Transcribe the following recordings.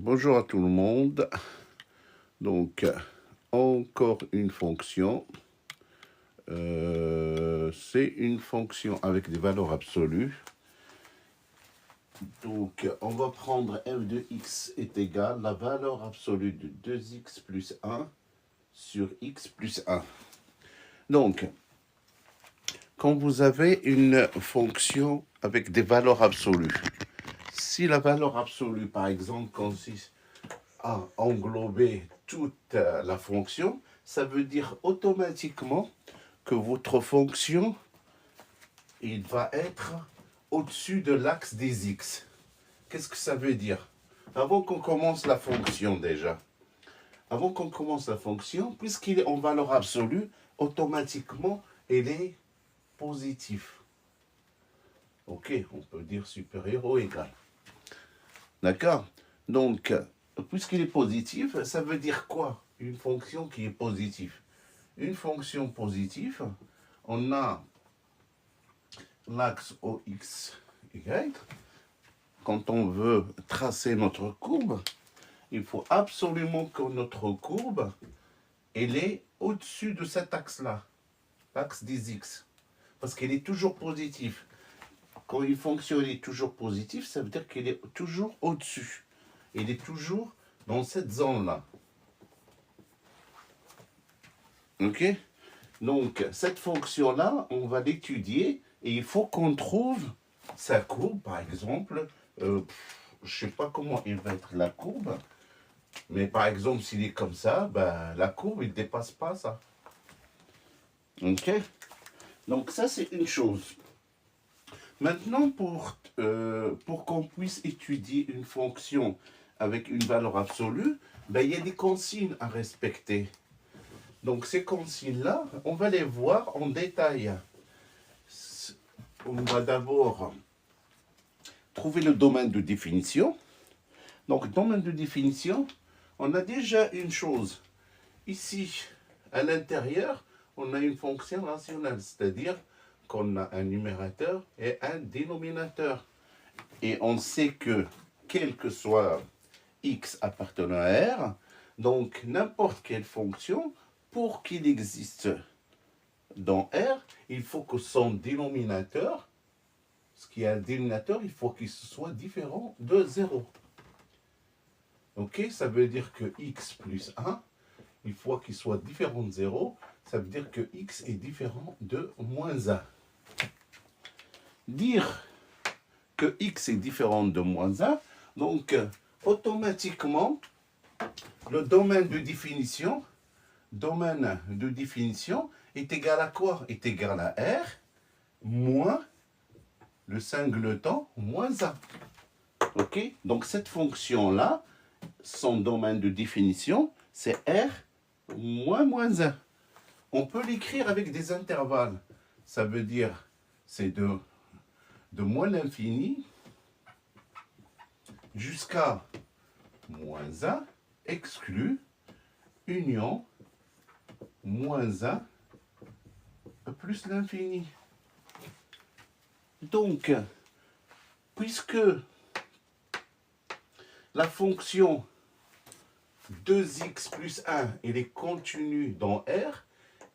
Bonjour à tout le monde. Donc, encore une fonction. C'est une fonction avec des valeurs absolues. Donc, on va prendre f de x est égal à la valeur absolue de 2x plus 1 sur x plus 1. Donc, quand vous avez une fonction avec des valeurs absolues, si la valeur absolue, par exemple, consiste à englober toute la fonction, ça veut dire automatiquement que votre fonction, il va être au-dessus de l'axe des x. Qu'est-ce que ça veut dire? Avant qu'on commence la fonction déjà, avant qu'on commence la fonction, puisqu'il est en valeur absolue, automatiquement, elle est positive. Ok, on peut dire supérieur ou égal. D'accord? Donc, puisqu'il est positif, ça veut dire quoi? Une fonction qui est positive. Une fonction positive, on a l'axe OX, Y. Quand on veut tracer notre courbe, il faut absolument que notre courbe, elle est au-dessus de cet axe-là, l'axe des X. Parce qu'elle est toujours positive. Quand une fonction est toujours positive, ça veut dire qu'elle est toujours au-dessus. Elle est toujours dans cette zone-là. Ok? Donc, cette fonction-là, on va l'étudier et il faut qu'on trouve sa courbe, par exemple. Je ne sais pas comment il va être la courbe, mais par exemple, s'il est comme ça, ben, la courbe, il ne dépasse pas ça. Ok? Donc, ça, c'est une chose. Maintenant, pour qu'on puisse étudier une fonction avec une valeur absolue, ben, il y a des consignes à respecter. Donc, ces consignes-là, on va les voir en détail. On va d'abord trouver le domaine de définition. Donc, domaine de définition, on a déjà une chose. Ici, à l'intérieur, on a une fonction rationnelle, c'est-à-dire qu'on a un numérateur et un dénominateur. Et on sait que, quel que soit x appartenant à R, donc n'importe quelle fonction, pour qu'il existe dans R, il faut que son dénominateur, ce qui est un dénominateur, il faut qu'il soit différent de 0. Ok, ça veut dire que x plus 1, il faut qu'il soit différent de 0, ça veut dire que x est différent de moins 1. Dire que x est différent de moins 1, donc automatiquement, le domaine de définition est égal à quoi? Est égal à R moins le singleton moins 1. Ok? Donc cette fonction-là, son domaine de définition, c'est R moins 1. On peut l'écrire avec des intervalles. Ça veut dire, c'est de moins l'infini jusqu'à moins 1, exclu, union, moins 1, plus l'infini. Donc, puisque la fonction 2x plus 1, elle est continue dans R,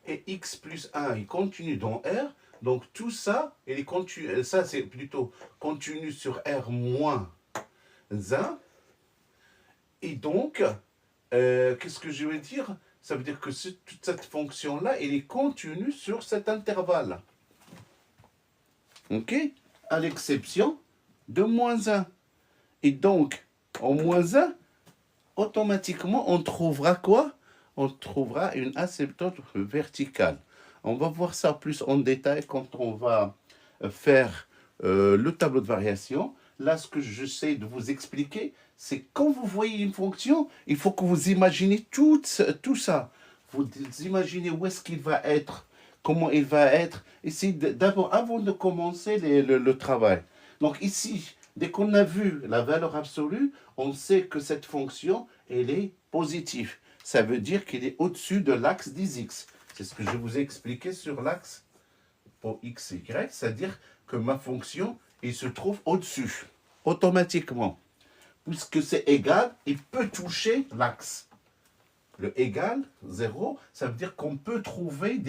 et x plus 1 est continu dans R, donc tout ça, elle est continu, ça c'est plutôt continu sur R moins 1, et donc, qu'est-ce que je veux dire? Ça veut dire que toute cette fonction-là, elle est continue sur cet intervalle. Ok? À l'exception de moins 1. Et donc, en moins 1, automatiquement, on trouvera quoi? On trouvera une asymptote verticale. On va voir ça plus en détail quand on va faire le tableau de variation. Là, ce que j'essaie de vous expliquer, c'est quand vous voyez une fonction, il faut que vous imaginez tout ça. Vous imaginez où est-ce qu'il va être, comment il va être. Ici, d'abord, avant de commencer le travail. Donc ici, dès qu'on a vu la valeur absolue, on sait que cette fonction, elle est positive. Ça veut dire qu'elle est au-dessus de l'axe des x. C'est ce que je vous ai expliqué sur l'axe pour x, y. C'est-à-dire que ma fonction, elle se trouve au-dessus, automatiquement. puisque c'est égal, il peut toucher l'axe. Le égal, 0, ça veut dire qu'on peut trouver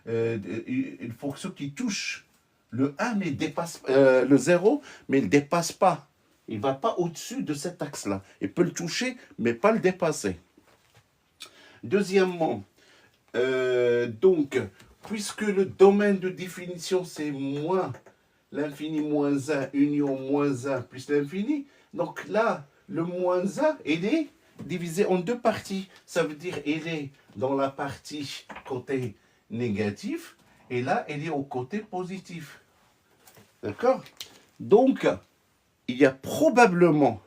une fonction qui touche le 1, mais dépasse le 0, mais il ne dépasse pas. Il ne va pas au-dessus de cet axe-là. Il peut le toucher, mais pas le dépasser. Deuxièmement, donc, puisque le domaine de définition, c'est moins l'infini moins 1, union moins 1 plus l'infini, donc là, le moins 1, il est divisé en deux parties. Ça veut dire il est dans la partie côté négatif, et là, il est au côté positif. D'accord? Donc, il y a probablement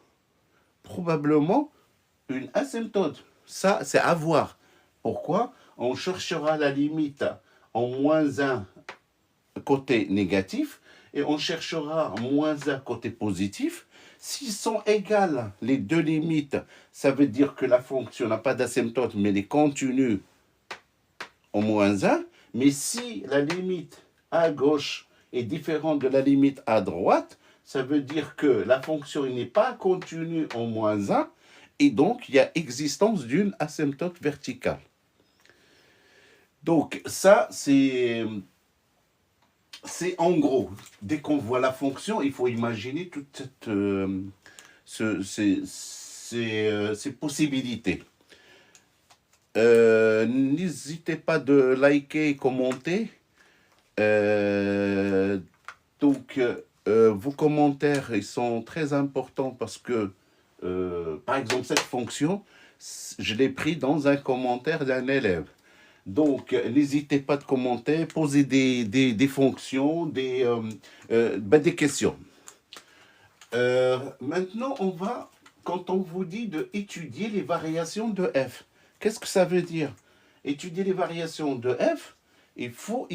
une asymptote. Ça, c'est à voir. Pourquoi? On cherchera la limite en moins 1 côté négatif et on cherchera moins 1 côté positif. S'ils sont égales, les deux limites, ça veut dire que la fonction n'a pas d'asymptote, mais elle est continue en moins 1. Mais si la limite à gauche est différente de la limite à droite, ça veut dire que la fonction n'est pas continue en moins 1, et donc il y a existence d'une asymptote verticale. Donc ça, c'est en gros, dès qu'on voit la fonction, il faut imaginer toutes ces possibilités. N'hésitez pas de liker et commenter. Donc, vos commentaires, ils sont très importants parce que, par exemple, cette fonction, je l'ai pris dans un commentaire d'un élève. Donc, n'hésitez pas de commenter, poser des fonctions, des questions. Maintenant, quand on vous dit d'étudier les variations de f, qu'est-ce que ça veut dire? Étudier les variations de f, il faut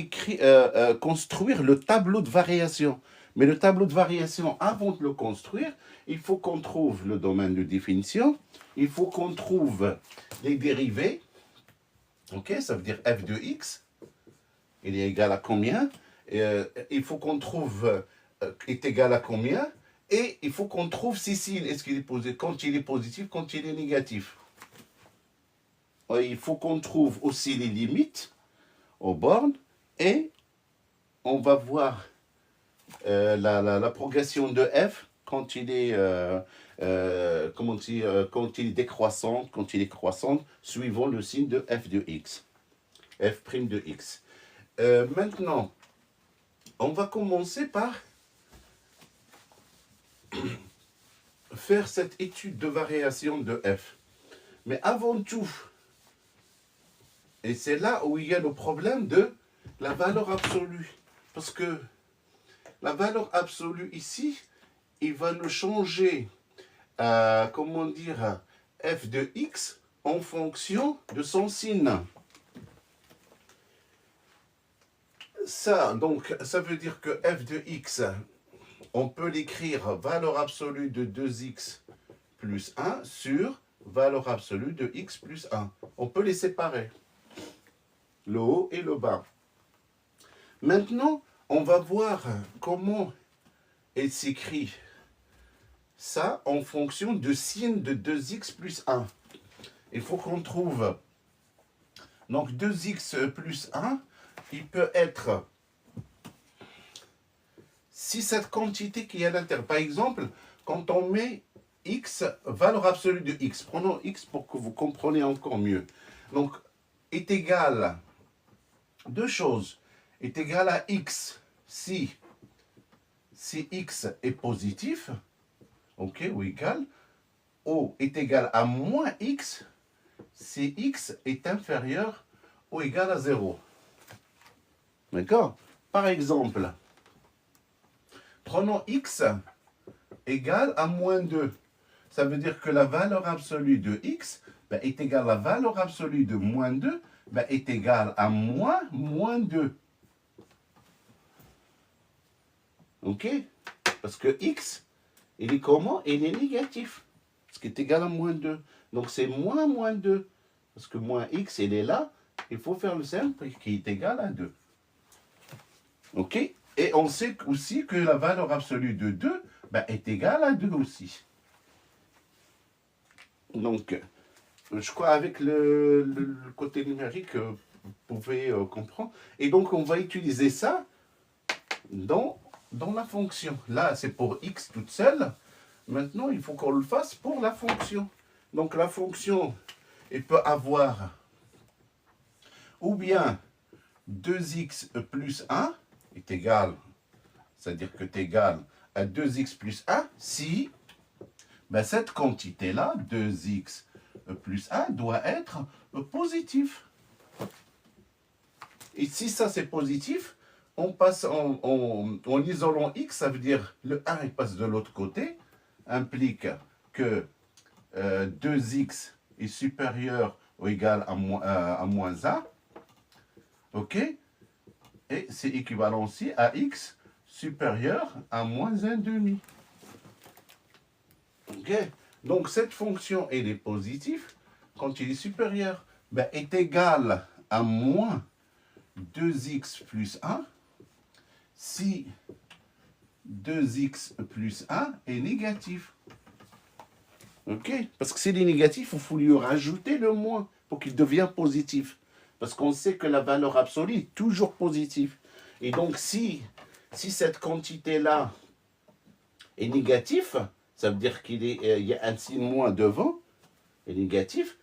construire le tableau de variation. Mais le tableau de variation, avant de le construire, il faut qu'on trouve le domaine de définition, il faut qu'on trouve les dérivés. Ok, ça veut dire f de x, il est égal à combien? Il faut qu'on trouve est égal à combien? Et il faut qu'on trouve si est-ce qu'il est positif, quand il est positif, quand il est négatif. Il faut qu'on trouve aussi les limites aux bornes et on va voir la progression de f quand il est quand il est décroissant, quand il est croissant, suivant le signe de f de x, f' de x. Maintenant, on va commencer par faire cette étude de variation de f. Mais avant tout, et c'est là où il y a le problème de la valeur absolue, parce que la valeur absolue ici, il va nous changer comment dire, f de x en fonction de son signe. Ça, donc, ça veut dire que f de x, on peut l'écrire valeur absolue de 2x plus 1 sur valeur absolue de x plus 1. On peut les séparer, le haut et le bas. Maintenant, on va voir comment elle s'écrit ça en fonction du signe de 2x plus 1. Il faut qu'on trouve, donc 2x plus 1, il peut être, si cette quantité qui est à l'intérieur, par exemple, quand on met x, valeur absolue de x, prenons x pour que vous compreniez encore mieux, donc est égal, deux choses, est égal à x si x est positif, ok, ou égal, ou est égal à moins x si x est inférieur ou égal à 0. D'accord? Par exemple, prenons x égale à moins 2. Ça veut dire que la valeur absolue de x est égale à la valeur absolue de moins 2 est égale à moins 2. Ok? Parce que x, il est comment? Il est négatif. Ce qui est égal à moins 2. Donc c'est moins 2. Parce que moins x, il est là. Il faut faire le simple qui est égal à 2. Ok? Et on sait aussi que la valeur absolue de 2 est égale à 2 aussi. Donc, je crois avec le côté numérique, vous pouvez comprendre. Et donc, on va utiliser ça dans la fonction. Là, c'est pour x toute seule. Maintenant, il faut qu'on le fasse pour la fonction. Donc, la fonction, elle peut avoir ou bien 2x plus 1 est égal, c'est-à-dire que tu es égal à 2x plus 1 si ben, cette quantité-là, 2x plus 1, doit être positif. Et si ça c'est positif, on passe en isolant x, ça veut dire le 1 il passe de l'autre côté, implique que 2x est supérieur ou égal à moins 1, ok? Et c'est équivalent aussi à x supérieur à moins 1 demi. Ok? Donc cette fonction, elle est positive quand il est supérieur. Ben, est égal à moins 2x plus 1 si 2x plus 1 est négatif. Ok? Parce que s'il est négatif, il faut lui rajouter le moins pour qu'il devienne positif. Parce qu'on sait que la valeur absolue est toujours positive. Et donc, si cette quantité-là est négative, ça veut dire qu'il y a un signe moins devant, est négatif.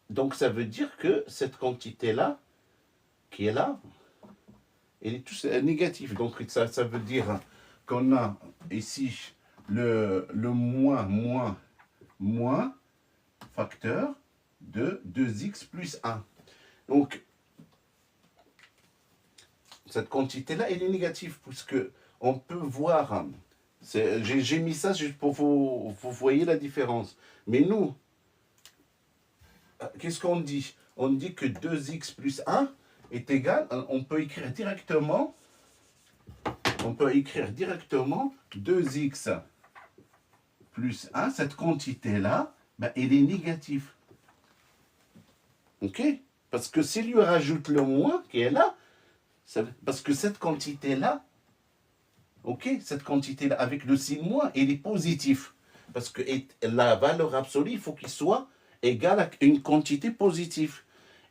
Donc, ça veut dire que cette quantité-là, qui est là, elle est tous négative. Donc, ça veut dire qu'on a ici le moins facteur de 2x plus 1. Donc, cette quantité-là, elle est négative, puisque on peut voir, j'ai mis ça juste pour vous voyez la différence. Mais nous, qu'est-ce qu'on dit? On dit que 2x plus 1 est égal, on peut écrire directement 2x plus 1, cette quantité-là, ben, elle est négative. Ok? Parce que s'il lui rajoute le moins qui est là, parce que cette quantité-là, ok, cette quantité-là avec le signe moins, elle est positive. Parce que la valeur absolue, il faut qu'il soit égal à une quantité positive.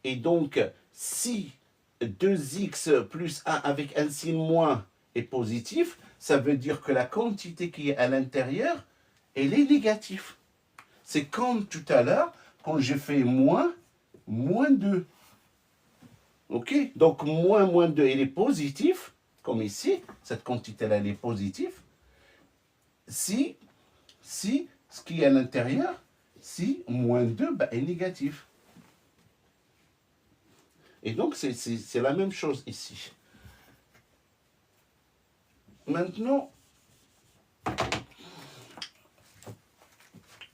Et donc, si 2x plus 1 avec un signe moins est positif, ça veut dire que la quantité qui est à l'intérieur, elle est négative. C'est comme tout à l'heure, quand j'ai fait moins 2. Ok? Donc, moins 2, elle est positive, comme ici, cette quantité-là, elle est positive. Si ce qui est à l'intérieur, si moins 2 ben, est négatif. Et donc, c'est la même chose ici. Maintenant,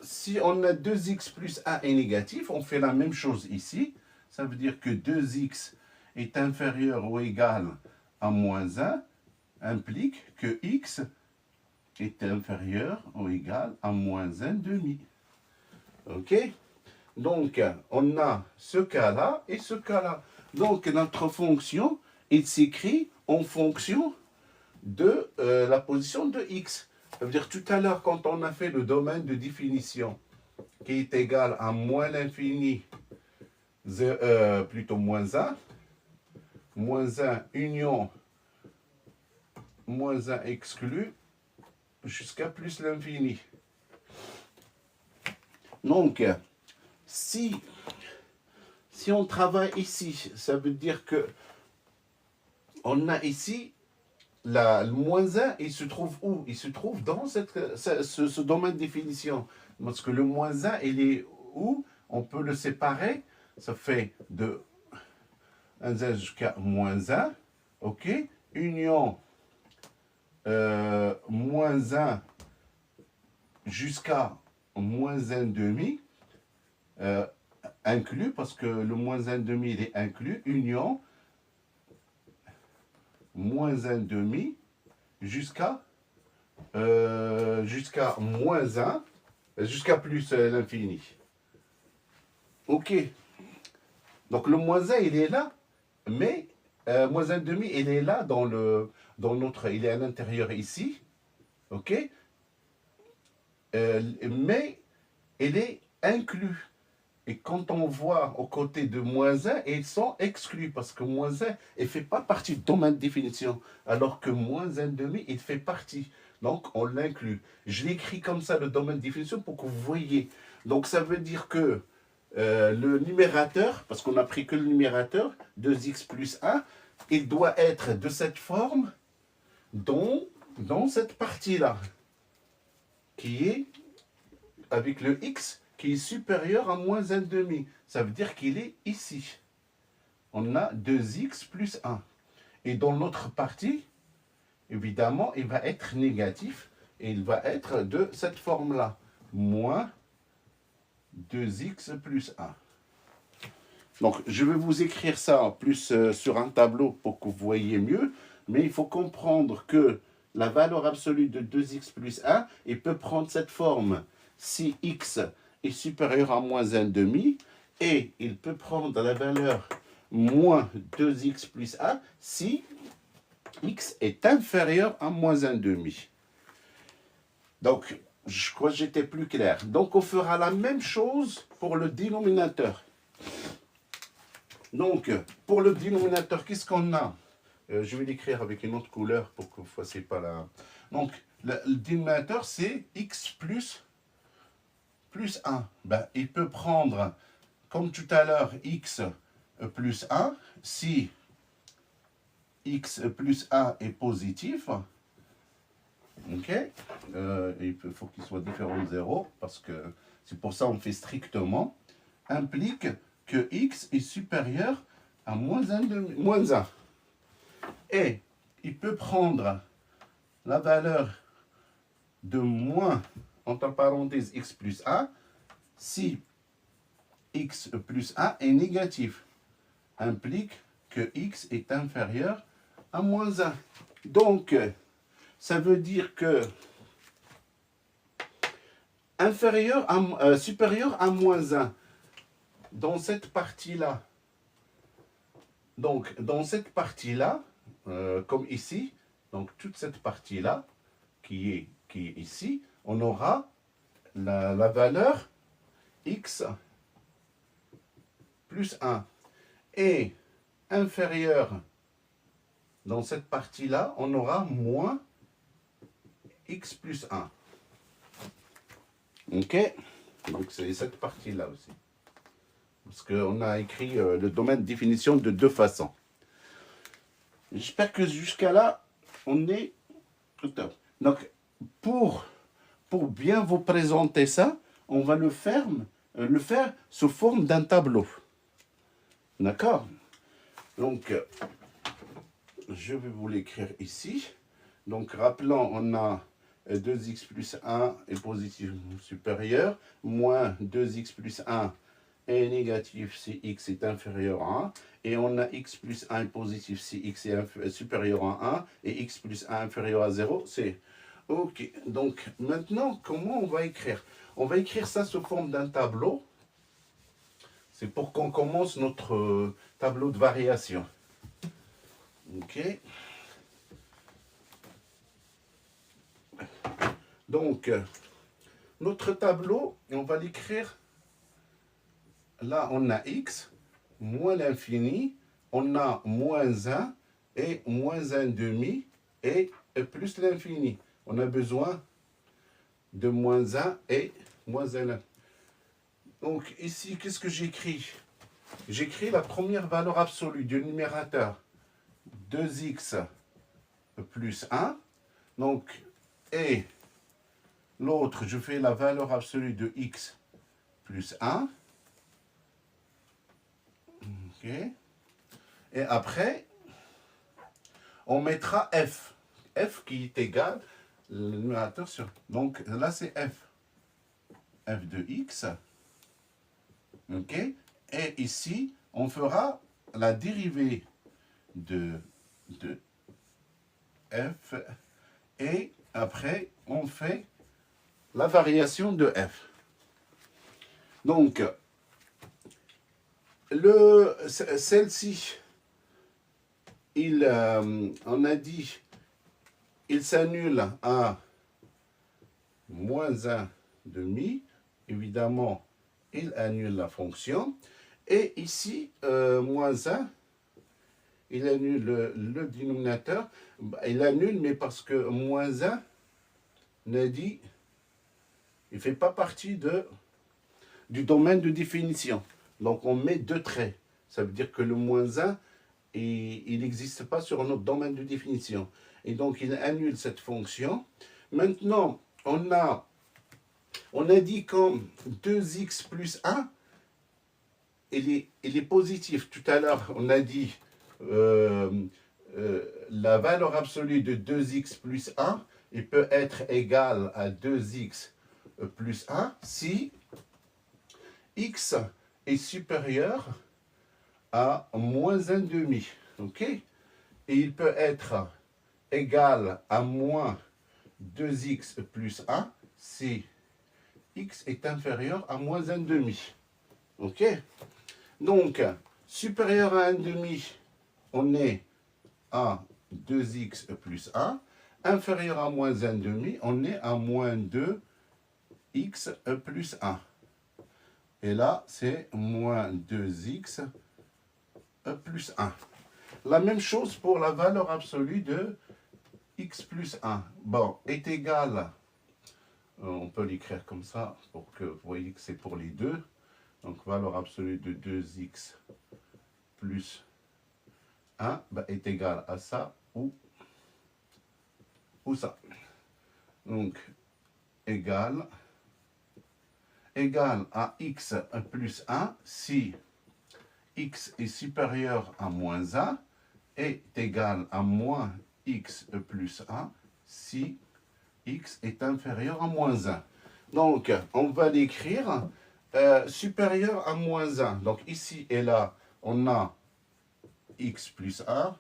si on a 2x plus 1 est négatif, on fait la même chose ici. Ça veut dire que 2x est inférieur ou égal à moins 1, implique que x est inférieur ou égal à moins 1 demi. Ok? Donc, on a ce cas-là et ce cas-là. Donc, notre fonction, il s'écrit en fonction de la position de x. Ça veut dire tout à l'heure, quand on a fait le domaine de définition, qui est égal à moins l'infini, plutôt moins 1 union, moins 1 exclu, jusqu'à plus l'infini. Donc, si on travaille ici, ça veut dire que on a ici le moins 1, il se trouve où? Il se trouve dans ce domaine de définition. Parce que le moins 1, il est où? On peut le séparer. Ça fait de 1 jusqu'à moins 1. OK? Union moins 1 jusqu'à moins 1 demi. Inclus, parce que le moins 1 demi, il est inclus. Union moins 1 demi jusqu'à moins 1, jusqu'à plus l'infini. Ok. Donc le moins 1, il est là, mais moins 1 demi, il est là dans notre, il est à l'intérieur ici. Ok. Mais il est inclus. Et quand on voit aux côtés de moins 1, ils sont exclus parce que moins 1 ne fait pas partie du domaine de définition, alors que moins 1 demi, il fait partie. Donc, on l'inclut. Je l'écris comme ça, le domaine de définition, pour que vous voyez. Donc, ça veut dire que le numérateur, parce qu'on n'a pris que le numérateur, 2x plus 1, il doit être de cette forme dans cette partie-là, qui est avec le x qui est supérieur à moins 1 demi. Ça veut dire qu'il est ici. On a 2x plus 1. Et dans l'autre partie, évidemment, il va être négatif. Et il va être de cette forme-là. Moins 2x plus 1. Donc, je vais vous écrire ça plus sur un tableau pour que vous voyez mieux. Mais il faut comprendre que la valeur absolue de 2x plus 1, il peut prendre cette forme si x est supérieur à moins 1 demi, et il peut prendre la valeur moins 2x plus 1 si x est inférieur à moins 1 demi. Donc, je crois que j'étais plus clair. Donc, on fera la même chose pour le dénominateur. Donc, pour le dénominateur, qu'est-ce qu'on a? Je vais l'écrire avec une autre couleur pour que vous ne fassiez pas la... Donc, le dénominateur, c'est x plus 1. Ben, il peut prendre, comme tout à l'heure, x plus 1, si x plus 1 est positif. Ok, il faut qu'il soit différent de 0, parce que c'est pour ça qu'on fait strictement, implique que x est supérieur à moins 1. Et il peut prendre la valeur de moins, entre parenthèses, x plus 1, si x plus 1 est négatif, implique que x est inférieur à moins 1. Donc, ça veut dire que supérieur à moins 1, dans cette partie-là, donc dans cette partie-là, comme ici, donc toute cette partie-là, qui est ici, on aura la valeur x plus 1. Et inférieur, dans cette partie-là, on aura moins x plus 1. Ok? Donc c'est cette partie-là aussi. Parce qu'on a écrit le domaine de définition de deux façons. J'espère que jusqu'à là, on est au top. Donc, pour bien vous présenter ça, on va le faire sous forme d'un tableau. D'accord? Donc, je vais vous l'écrire ici. Donc, rappelons, on a 2x plus 1 est positif supérieur, moins 2x plus 1 est négatif si x est inférieur à 1, et on a x plus 1 est positif si x est supérieur à 1, et x plus 1 inférieur à 0, c'est OK. Donc, maintenant, comment on va écrire? On va écrire ça sous forme d'un tableau. C'est pour qu'on commence notre tableau de variation. OK. Donc, notre tableau, on va l'écrire. Là, on a x, moins l'infini, on a moins 1 et moins 1 demi et plus l'infini. On a besoin de moins 1 et moins 1. Donc, ici, qu'est-ce que j'écris? J'écris la première valeur absolue du numérateur, 2x plus 1. Donc, et l'autre, je fais la valeur absolue de x plus 1. OK. Et après, on mettra f. F qui est égal, le numérateur sur... Donc, là, c'est f. F de x. OK. Et ici, on fera la dérivée de f. Et après, on fait la variation de f. Donc, celle-ci, on a dit, il s'annule à moins 1 demi. Évidemment, il annule la fonction. Et ici, moins 1, il annule le dénominateur. Il annule, mais parce que moins 1 ne dit, il ne fait pas partie du domaine de définition. Donc on met 2 traits. Ça veut dire que le moins 1, il n'existe pas sur notre domaine de définition. Et donc il annule cette fonction. Maintenant, on a dit comme 2x plus 1, il est positif. Tout à l'heure, on a dit la valeur absolue de 2x plus 1, il peut être égal à 2x plus 1 si x est supérieur à moins 1,5. OK? Et il peut être égal à moins 2x plus 1 si x est inférieur à moins 1,5. OK? Donc, supérieur à 1,5, on est à 2x plus 1. Inférieur à moins 1,5, on est à moins 2x plus 1. Et là, c'est moins 2x plus 1. La même chose pour la valeur absolue de x plus 1. Bon, est égal, on peut l'écrire comme ça, pour que vous voyez que c'est pour les deux. Donc, valeur absolue de 2x plus 1 est égal à ça ou ça. Donc, égal à x plus 1 si x est supérieur à moins 1 est égal à moins x plus 1 si x est inférieur à moins 1. Donc, on va l'écrire supérieur à moins 1. Donc, ici et là, on a x plus 1,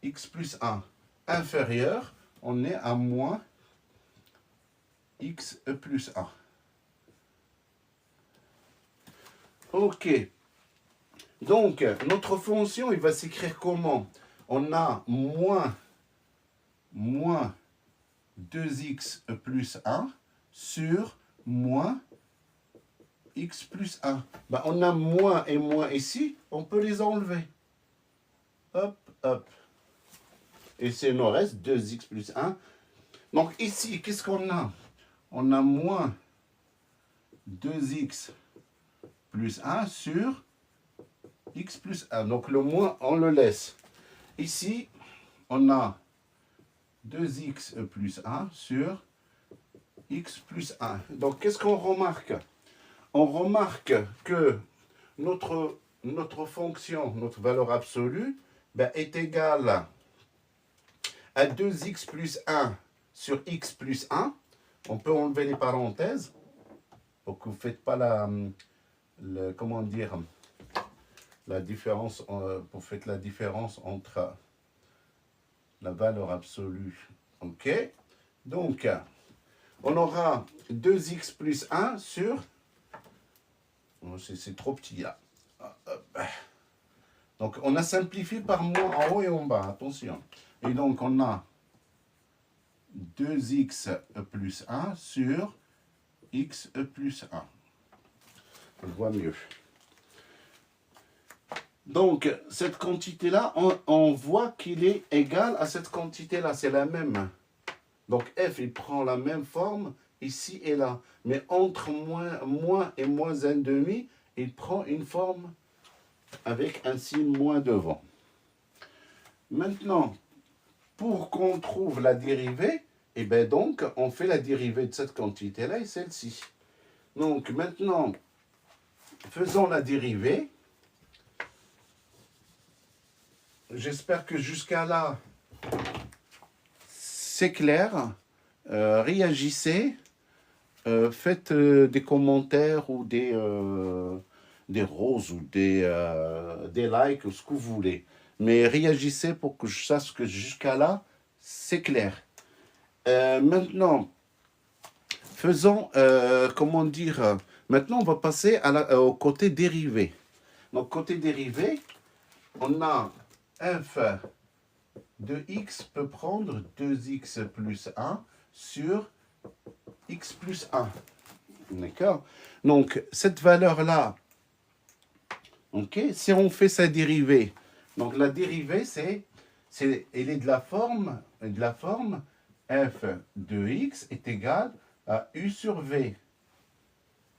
x plus 1. Inférieur, on est à moins x plus 1. OK. Donc, notre fonction, il va s'écrire comment? On a moins 2x plus 1 sur moins x plus 1. On a moins et moins ici, on peut les enlever. Hop, hop. Et c'est nous reste 2x plus 1. Donc ici, qu'est-ce qu'on a? On a moins 2x plus 1 sur x plus 1. Donc le moins, on le laisse. Ici, on a 2x plus 1 sur x plus 1. Donc qu'est-ce qu'on remarque? On remarque que notre fonction, notre valeur absolue, est égale à 2x plus 1 sur x plus 1. On peut enlever les parenthèses pour que vous ne faites pas comment dire, la différence, pour faire la différence entre la valeur absolue. OK? Donc, on aura 2x plus 1 sur... C'est trop petit là. Donc, on a simplifié par moins en haut et en bas. Attention. Et donc, on a 2x plus 1 sur x plus 1. Je vois mieux. Donc, cette quantité-là, on voit qu'il est égal à cette quantité-là. C'est la même. Donc, f, il prend la même forme ici et là. Mais entre moins et moins 1,5, il prend une forme avec un signe moins devant. Maintenant, pour qu'on trouve la dérivée, et bien donc, on fait la dérivée de cette quantité-là et celle-ci. Donc, maintenant, faisons la dérivée. J'espère que jusqu'à là, c'est clair. Réagissez. Faites des commentaires ou des roses ou des likes, ou ce que vous voulez. Mais réagissez pour que je sache que jusqu'à là, c'est clair. Maintenant, faisons, comment dire, maintenant on va passer au côté dérivé. Donc côté dérivé, on a f de x peut prendre 2x plus 1 sur x plus 1. D'accord? Donc, cette valeur-là, ok, si on fait sa dérivée, donc la dérivée, elle est de la forme f de x est égal à u sur v.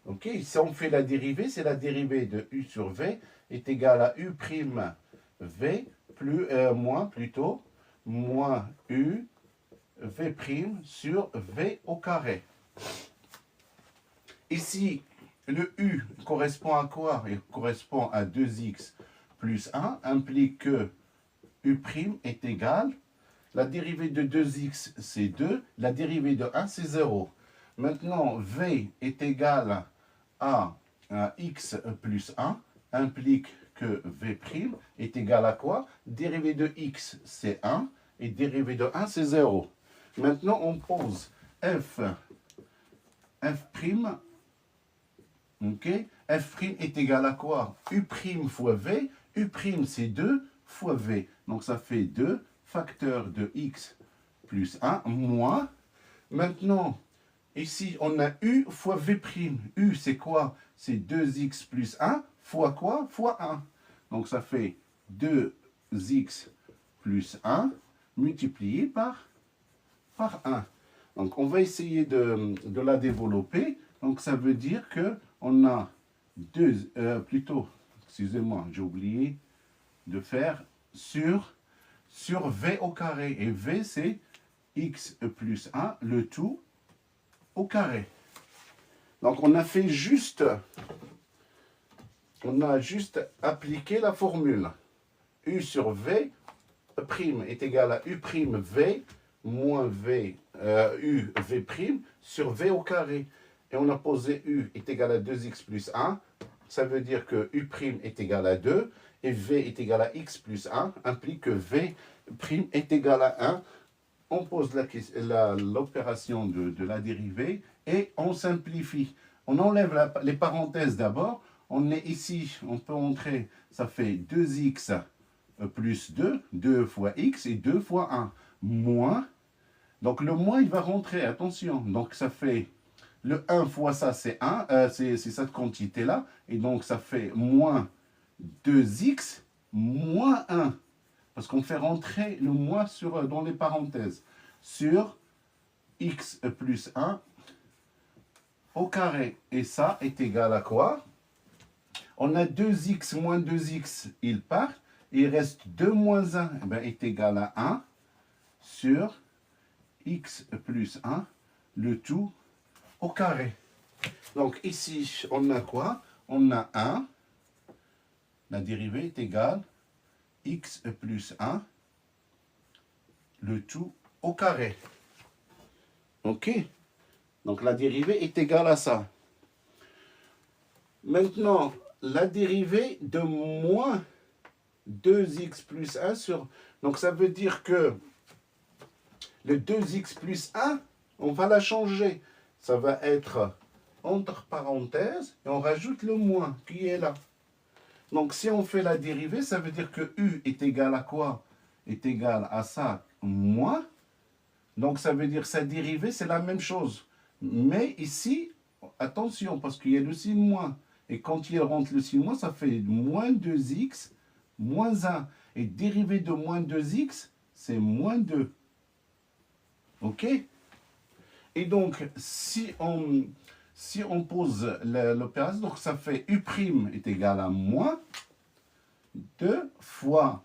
Ok, si on fait la dérivée, c'est la dérivée de u sur v est égal à u prime v moins u v prime sur v au carré. Ici, le u correspond à quoi? Il correspond à 2x plus 1, implique que u prime est égal. La dérivée de 2x, c'est 2. La dérivée de 1, c'est 0. Maintenant, v est égal à x plus 1, implique que v' est égal à quoi? Dérivée de x, c'est 1, et dérivée de 1, c'est 0. Maintenant, on pose f', ok? F' est égal à quoi? U' fois v, U' c'est 2 fois v. Donc ça fait 2 facteur de x plus 1 moins. Maintenant, ici, on a u fois v'. U, c'est quoi? C'est 2x plus 1 fois quoi? Fois 1. Donc ça fait 2x plus 1 multiplié par 1. Donc on va essayer de la développer. Donc ça veut dire que on a excusez-moi, j'ai oublié de faire sur v au carré. Et v, c'est x plus 1, le tout au carré. Donc on a juste appliqué la formule. U sur v prime est égal à u prime v moins u v prime sur v au carré. Et on a posé u est égal à 2x plus 1. Ça veut dire que u prime est égal à 2 et v est égal à x plus 1, implique que v prime est égal à 1. On pose l'opération de la dérivée et on simplifie. On enlève les parenthèses d'abord. On est ici, on peut entrer, ça fait 2x plus 2, 2 fois x et 2 fois 1, moins. Donc le moins, il va rentrer, attention. Donc ça fait, le 1 fois ça, c'est 1, c'est cette quantité-là. Et donc ça fait moins 2x moins 1. Parce qu'on fait rentrer le moins dans les parenthèses. Sur x plus 1 au carré. Et ça est égal à quoi? On a 2x moins 2x, il part. Il reste 2 moins 1, eh bien, est égal à 1 sur x plus 1, le tout au carré. Donc ici, on a quoi? On a 1. La dérivée est égale x plus 1, le tout au carré. Ok? Donc la dérivée est égale à ça. Maintenant, la dérivée de moins 2x plus 1 sur... Donc ça veut dire que le 2x plus 1, on va la changer. Ça va être entre parenthèses et on rajoute le moins qui est là. Donc si on fait la dérivée, ça veut dire que u est égal à quoi? Est égal à ça moins. Donc ça veut dire sa dérivée, c'est la même chose. Mais ici, attention, parce qu'il y a le signe moins. Et quand il rentre le signe moins, ça fait moins 2x moins 1. Et dérivée de moins 2x, c'est moins 2. OK? Et donc, si on pose l'opération, donc ça fait u' est égal à moins 2 fois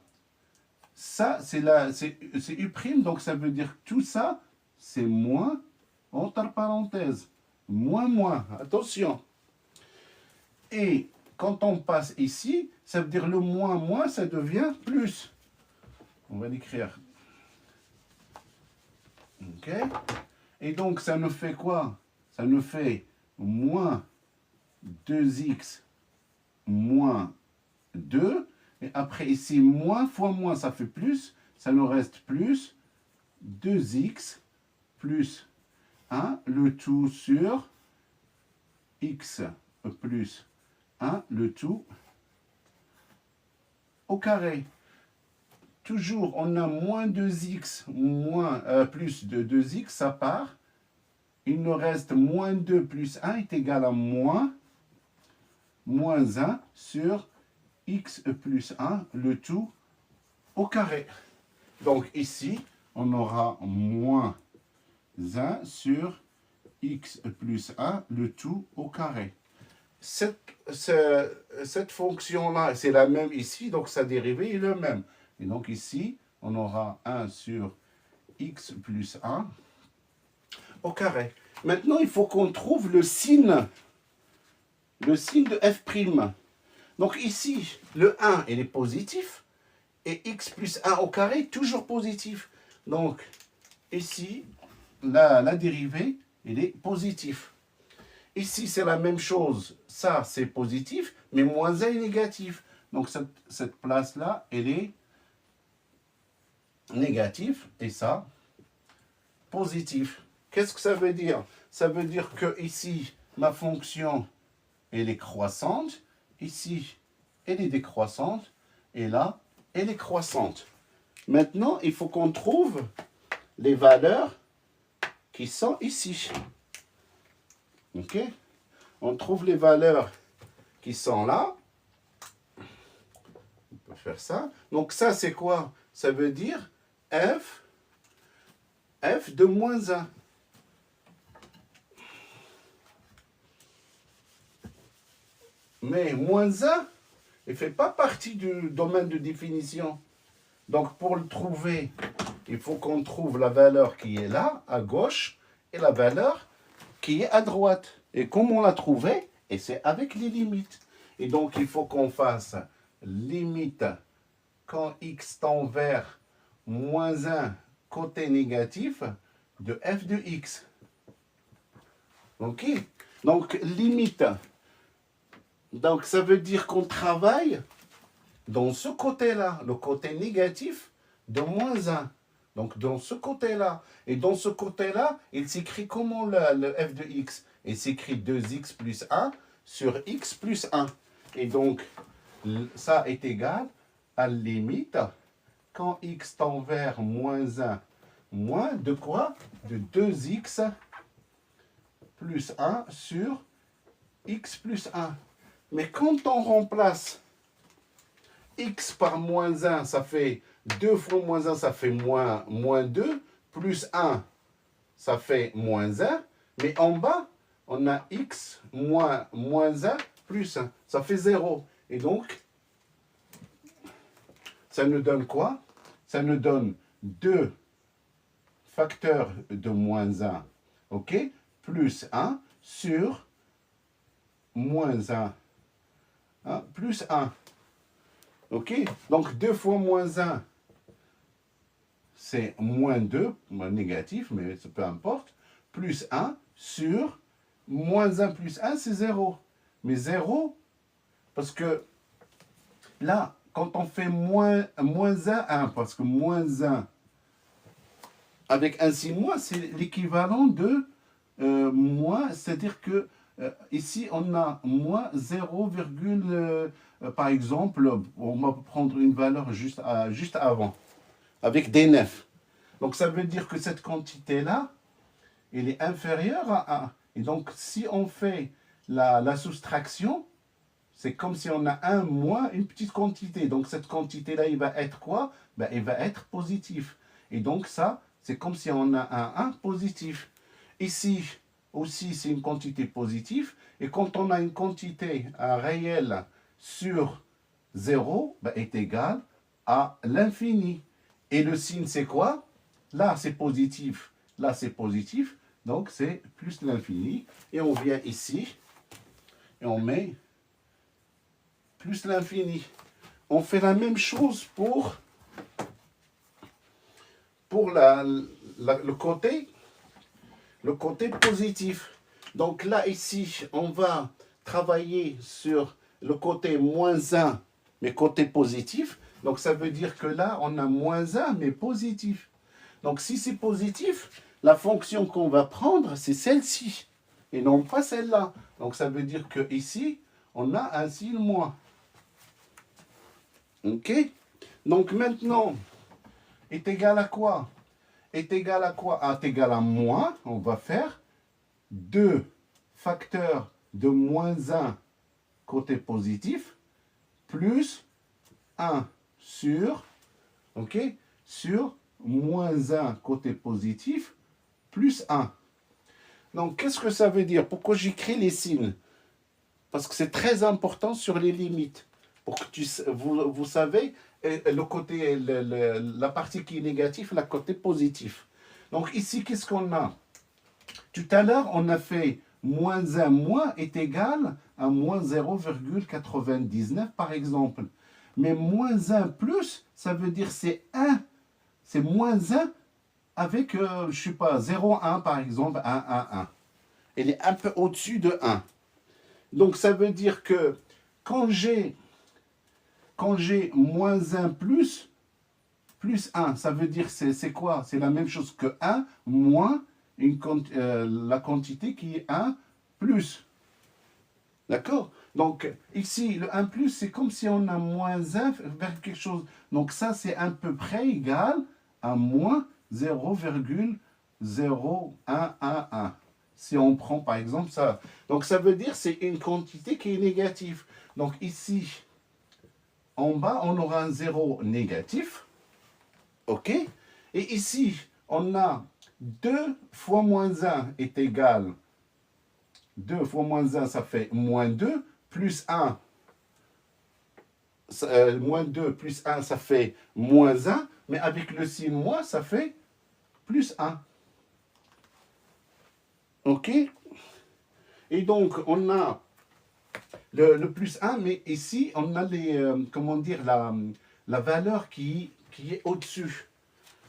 ça, c'est u', donc ça veut dire que tout ça, c'est moins, entre parenthèses, moins, attention. Et quand on passe ici, ça veut dire le moins, ça devient plus. On va l'écrire. OK? Et donc, ça nous fait quoi? Ça nous fait moins 2x moins 2. Et après, ici, moins fois moins, ça fait plus. Ça nous reste plus 2x plus 1, le tout sur x plus 1, le tout au carré. Toujours, on a moins 2x plus de 2x, ça part. il nous reste moins 2 plus 1 est égal à moins 1 sur x plus 1, le tout au carré. Donc ici, on aura moins 1 sur x plus 1, le tout au carré. Cette fonction-là, c'est la même ici, donc sa dérivée est la même. Et donc ici, on aura 1 sur x plus 1 au carré. Maintenant, il faut qu'on trouve le signe de f'. Donc ici, le 1, il est positif, et x plus 1 au carré, toujours positif. Donc ici, la dérivée, elle est positive. Ici, c'est la même chose. Ça, c'est positif, mais moins 1 est négatif. Donc, cette place-là, elle est négative, et ça, positif. Qu'est-ce que ça veut dire? Ça veut dire que ici, ma fonction, elle est croissante. Ici, elle est décroissante. Et là, elle est croissante. Maintenant, il faut qu'on trouve les valeurs qui sont ici. OK? On trouve les valeurs qui sont là. On peut faire ça. Donc ça, c'est quoi? Ça veut dire f de moins 1. Mais moins 1, il ne fait pas partie du domaine de définition. Donc pour le trouver, il faut qu'on trouve la valeur qui est là, à gauche, et la valeur qui est à droite. Et comment on l'a trouvé? Et c'est avec les limites. Et donc, il faut qu'on fasse limite quand x tend vers moins 1 côté négatif de f de x. OK? Donc, limite. Donc, ça veut dire qu'on travaille dans ce côté-là, le côté négatif de moins 1. Donc, dans ce côté-là. Et dans ce côté-là, il s'écrit comment le f de x? Il s'écrit 2x plus 1 sur x plus 1. Et donc, ça est égal à la limite, quand x tend vers moins 1, moins de quoi? De 2x plus 1 sur x plus 1. Mais quand on remplace x par moins 1, ça fait 2 fois moins 1, ça fait moins 2, plus 1, ça fait moins 1. Mais en bas, on a x moins 1 plus 1. Ça fait 0. Et donc, ça nous donne quoi? Ça nous donne 2 facteurs de moins 1, OK, plus 1 sur moins 1, hein, plus 1. OK? Donc, 2 fois moins 1, c'est moins 2, négatif, mais peu importe, plus 1 sur moins 1 plus 1, c'est 0. Mais 0, parce que là, quand on fait moins 1, 1, parce que moins 1, avec un signe moins, c'est l'équivalent de moins, c'est-à-dire que ici, on a moins 0, par exemple, on va prendre une valeur juste avant, avec des 9. Donc, ça veut dire que cette quantité-là, elle est inférieure à 1. Et donc, si on fait la soustraction, c'est comme si on a 1 moins une petite quantité. Donc, cette quantité-là, il va être quoi? Ben, il va être positif. Et donc, ça, c'est comme si on a un 1 positif. Ici, aussi, c'est une quantité positive. Et quand on a une quantité réelle sur 0, ben, est égale à l'infini. Et le signe, c'est quoi? Là, c'est positif. Là, c'est positif. Donc, c'est plus l'infini. Et on vient ici et on met plus l'infini. On fait la même chose pour le côté positif. Donc là, ici, on va travailler sur le côté moins 1, mais côté positif. Donc ça veut dire que là, on a moins 1, mais positif. Donc si c'est positif, la fonction qu'on va prendre, c'est celle-ci, et non pas celle-là. Donc ça veut dire que ici, on a un signe moins. OK? Donc maintenant, est égal à quoi? Est égal à quoi? Est égal à moins, on va faire 2 facteurs de moins 1 côté positif, plus 1 sur, ok, sur moins 1 côté positif, plus 1. Donc, qu'est-ce que ça veut dire? Pourquoi j'écris les signes? Parce que c'est très important sur les limites. Pour que vous savez le côté, la partie qui est négative, la côté positif. Donc ici, qu'est-ce qu'on a? Tout à l'heure, on a fait moins 1 moins est égal à moins 0,99 par exemple. Mais moins 1 plus, ça veut dire c'est 1. C'est moins 1 avec, je ne sais pas, 0,1 par exemple, 1, 1, 1. Elle est un peu au-dessus de 1. Donc ça veut dire que quand j'ai moins 1 plus 1, ça veut dire c'est quoi? C'est la même chose que 1 moins la quantité qui est 1 plus. D'accord? Donc ici, le 1 plus, c'est comme si on a moins 1 vers quelque chose. Donc ça, c'est à peu près égal à moins 0,0111. Si on prend par exemple ça. Donc ça veut dire que c'est une quantité qui est négative. Donc ici, en bas, on aura un 0 négatif. OK? Et ici, on a 2 fois moins 1 est égal. 2 fois moins 1, ça fait moins 2, plus 1. Moins 2 plus 1, ça fait moins 1. Mais avec le signe moins, ça fait plus 1. OK? Et donc, on a le plus 1, mais ici, on a comment dire, la valeur qui est au-dessus.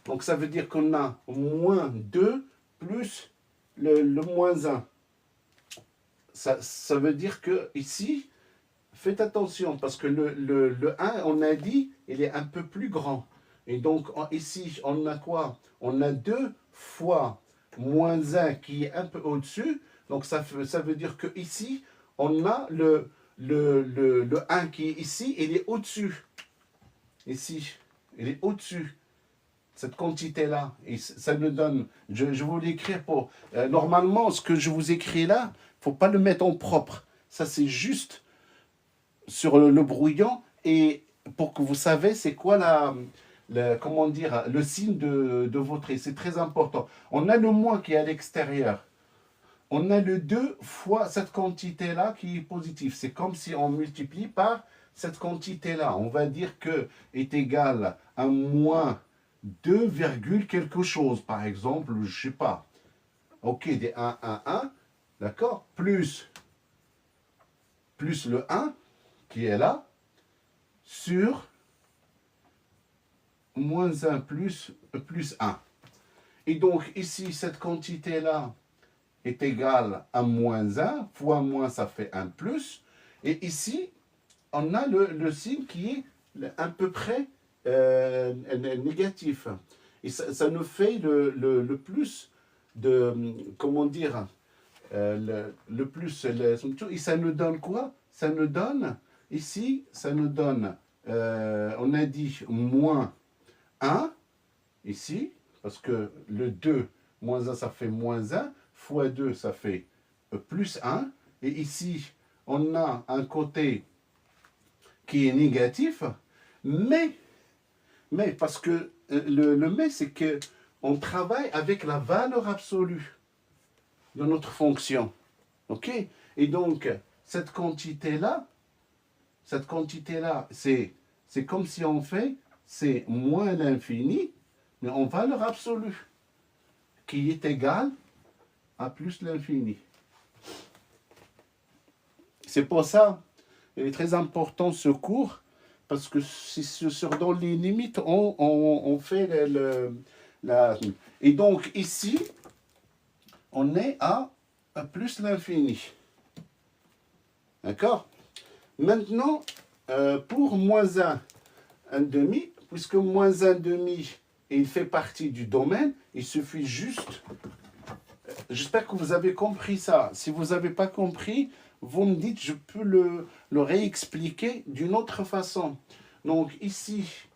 Donc, ça veut dire qu'on a moins 2 plus le moins 1. Ça veut dire que ici, faites attention, parce que le 1, on a dit, il est un peu plus grand. Et donc, ici, on a quoi? On a 2 fois moins 1 qui est un peu au-dessus. Donc, ça veut dire que ici, on a le 1 qui est ici, il est au-dessus. Ici, il est au-dessus. Cette quantité-là. Et ça nous donne, je vous l'écris pour... normalement, ce que je vous écris là, il ne faut pas le mettre en propre. Ça, c'est juste sur le brouillon. Et pour que vous savez, c'est quoi comment dire, le signe de votre... C'est très important. On a le moins qui est à l'extérieur. On a le 2 fois cette quantité-là qui est positive. C'est comme si on multiplie par cette quantité-là. On va dire que est égal à moins 2, quelque chose, par exemple, je ne sais pas. OK, des 1, 1, 1, d'accord, plus le 1 qui est là, sur moins 1 plus 1. Et donc, ici, cette quantité-là est égale à moins 1, fois moins, ça fait 1 plus. Et ici, on a le signe qui est à peu près négatif. Et ça nous fait le plus de, comment dire, le plus, et ça nous donne quoi? Ça nous donne, ici, ça nous donne, on a dit moins 1, ici, parce que le 2, moins 1, ça fait moins 1, fois 2, ça fait plus 1, et ici, on a un côté qui est négatif, mais parce que le mais, c'est qu'on travaille avec la valeur absolue de notre fonction. OK? Et donc, cette quantité-là, c'est comme si on fait, c'est moins l'infini, mais en valeur absolue, qui est égale à plus l'infini. C'est pour ça, il est très important ce cours, parce que dans les limites, on fait Et donc ici, on est à plus l'infini. D'accord? Maintenant, pour moins 1 demi, puisque moins 1 demi, il fait partie du domaine, il suffit juste... J'espère que vous avez compris ça. Si vous n'avez pas compris, vous me dites, je peux le réexpliquer d'une autre façon. Donc ici,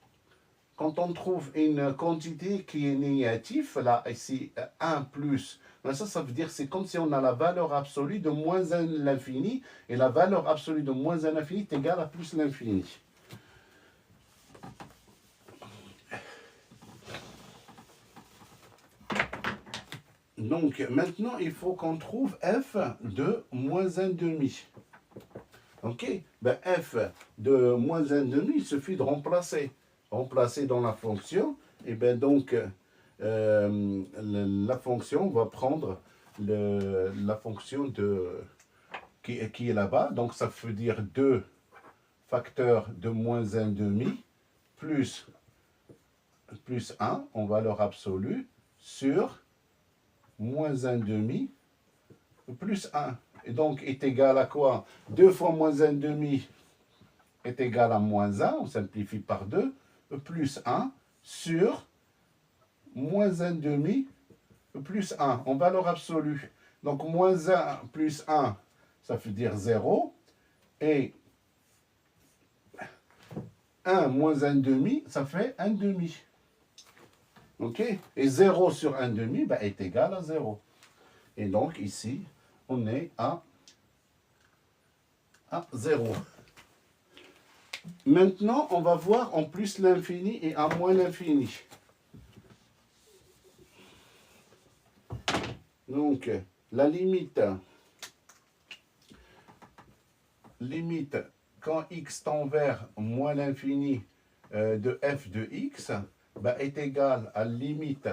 quand on trouve une quantité qui est négative, là, ici, 1 plus, ben ça veut dire c'est comme si on a la valeur absolue de moins 1 à l'infini, et la valeur absolue de moins 1 à l'infini est égale à plus l'infini. Donc, maintenant, il faut qu'on trouve f de moins 1 demi. Ok, ben f de moins 1 demi, il suffit de remplacer. Remplacer dans la fonction, et bien donc, la fonction va prendre la fonction qui est là-bas. Donc, ça veut dire 2 facteurs de moins 1 demi plus 1 en valeur absolue sur moins 1 demi plus 1. Et donc, est égal à quoi? 2 fois moins 1 demi est égal à moins 1, on simplifie par 2, plus 1 sur moins 1 demi plus 1 en valeur absolue. Donc, moins 1 plus 1, ça veut dire 0. Et 1 moins 1 demi, ça fait 1 demi. OK? Et 0 sur 1 demi ben, est égal à 0. Et donc, ici, on est à 0. Maintenant, on va voir en plus l'infini et en moins l'infini. Donc, la limite quand x tend vers moins l'infini de f de x ben, est égale à limite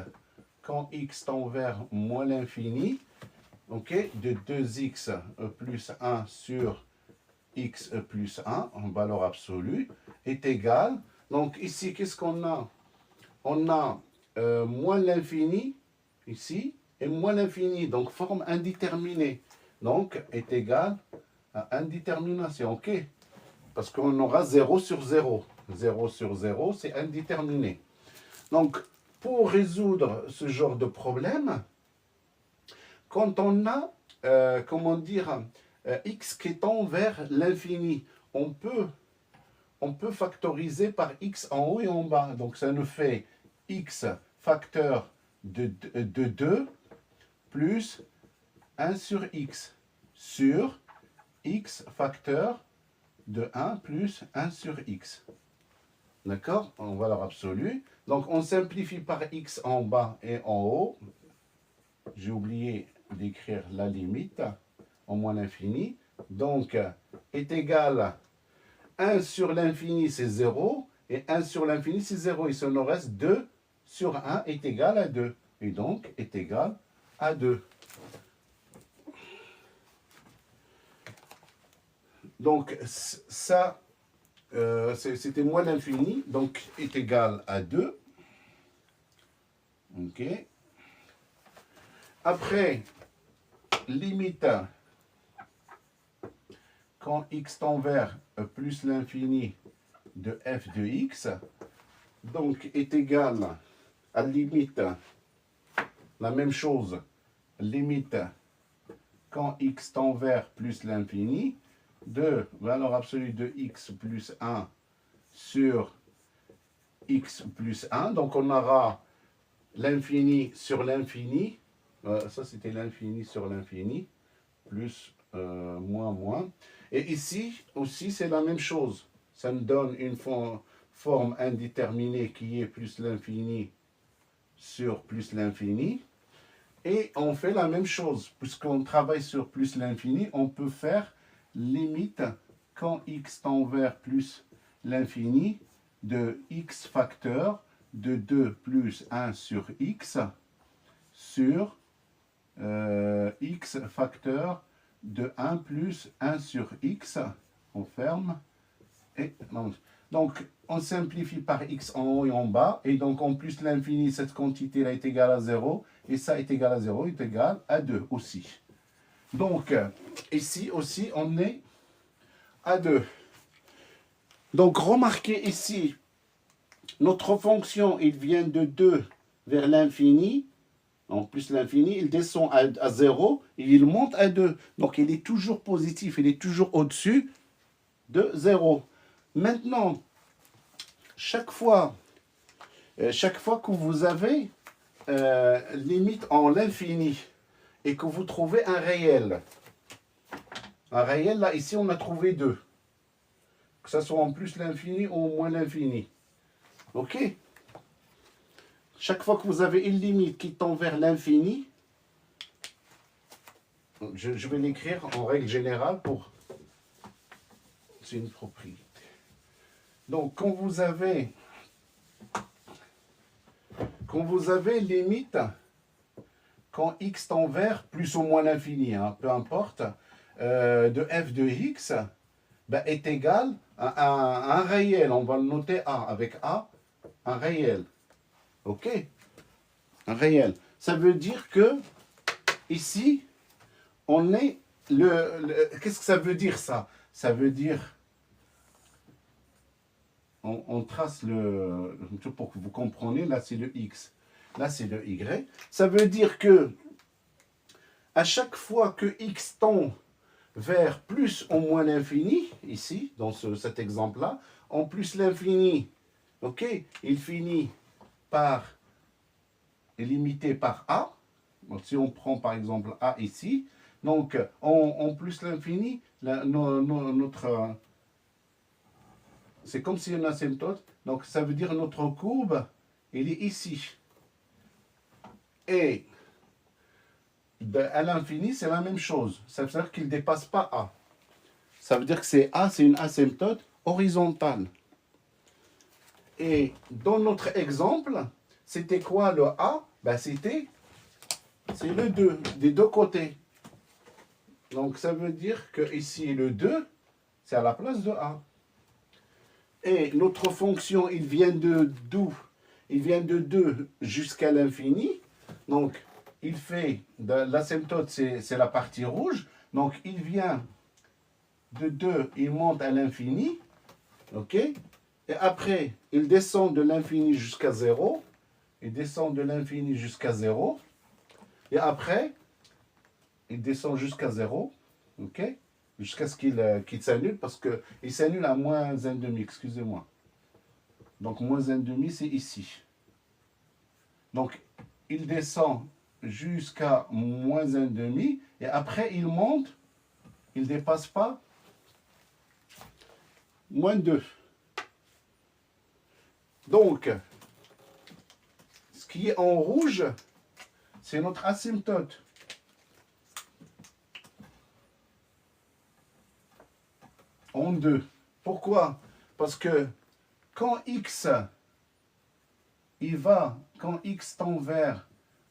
quand x tend vers moins l'infini, okay, de 2x plus 1 sur x plus 1 en valeur absolue est égal. Donc ici, qu'est-ce qu'on a? On a moins l'infini ici et moins l'infini, donc forme indéterminée. Donc est égal à indétermination, ok? Parce qu'on aura 0 sur 0. 0 sur 0, c'est indéterminé. Donc, pour résoudre ce genre de problème, quand on a, comment dire, x qui tend vers l'infini, on peut factoriser par x en haut et en bas. Donc, ça nous fait x facteur de 2 plus 1 sur x sur x facteur de 1 plus 1 sur x. D'accord? En valeur absolue. Donc, on simplifie par x en bas et en haut. J'ai oublié d'écrire la limite en moins l'infini. Donc, est égal à 1 sur l'infini, c'est 0. Et 1 sur l'infini, c'est 0. Il se nous reste 2 sur 1 est égal à 2. Et donc, est égal à 2. Donc, ça, c'était moins l'infini, donc est égal à 2. OK. Après, limite quand x tend vers plus l'infini de f de x, donc est égal à limite, la même chose, limite quand x tend vers plus l'infini, de valeur absolue de x plus 1 sur x plus 1. Donc on aura l'infini sur l'infini. Ça c'était l'infini sur l'infini. Plus, moins, moins. Et ici aussi c'est la même chose. Ça me donne une forme indéterminée qui est plus l'infini sur plus l'infini. Et on fait la même chose. Puisqu'on travaille sur plus l'infini, on peut faire limite quand x tend vers plus l'infini de x facteur de 2 plus 1 sur x sur x facteur de 1 plus 1 sur x. On ferme. Et donc, on simplifie par x en haut et en bas. Et donc, en plus l'infini, cette quantité-là est égale à 0. Et ça est égal à 0, est égal à 2 aussi. Donc, ici aussi, on est à 2. Donc, remarquez ici, notre fonction, il vient de 2 vers l'infini. En plus, l'infini, il descend à 0 et il monte à 2. Donc, il est toujours positif, il est toujours au-dessus de 0. Maintenant, chaque fois chaque fois que vous avez limite en l'infini et que vous trouvez un réel, là, ici, on a trouvé 2. Que ce soit en plus l'infini ou au moins l'infini. OK? Chaque fois que vous avez une limite qui tend vers l'infini, je vais l'écrire en règle générale pour... C'est une propriété. Donc, quand vous avez limite, quand x tend vers plus ou moins l'infini, hein, peu importe, de f de x, ben, est égal à un réel. On va le noter A, avec A, un réel. OK? Un réel. Ça veut dire que, ici, on est qu'est-ce que ça veut dire, ça? Ça veut dire... On trace pour que vous compreniez, là c'est le x, là c'est le y. Ça veut dire que à chaque fois que x tend vers plus ou moins l'infini, ici, dans cet exemple-là, en plus l'infini, ok, il finit par, est limité par a. Donc si on prend par exemple a ici, donc en plus l'infini, notre... C'est comme si une asymptote. Donc, ça veut dire notre courbe, elle est ici. Et à l'infini, c'est la même chose. Ça veut dire qu'il ne dépasse pas A. Ça veut dire que c'est A, c'est une asymptote horizontale. Et dans notre exemple, c'était quoi le A? Ben, c'est le 2, des deux côtés. Donc, ça veut dire que ici, le 2, c'est à la place de A. Et notre fonction, il vient de d'où? Il vient de 2 jusqu'à l'infini. Donc, il fait, l'asymptote, c'est la partie rouge. Donc, il vient de 2, il monte à l'infini. OK? Et après, il descend de l'infini jusqu'à 0. Il descend de l'infini jusqu'à 0. Et après, il descend jusqu'à 0. OK? Jusqu'à ce qu'il s'annule, parce qu'il s'annule à moins 1,5, excusez-moi. Donc, moins 1,5, c'est ici. Donc, il descend jusqu'à moins 1,5, et après, il monte, il ne dépasse pas moins 2. Donc, ce qui est en rouge, c'est notre asymptote. En 2. Pourquoi? Parce que quand x quand x tend vers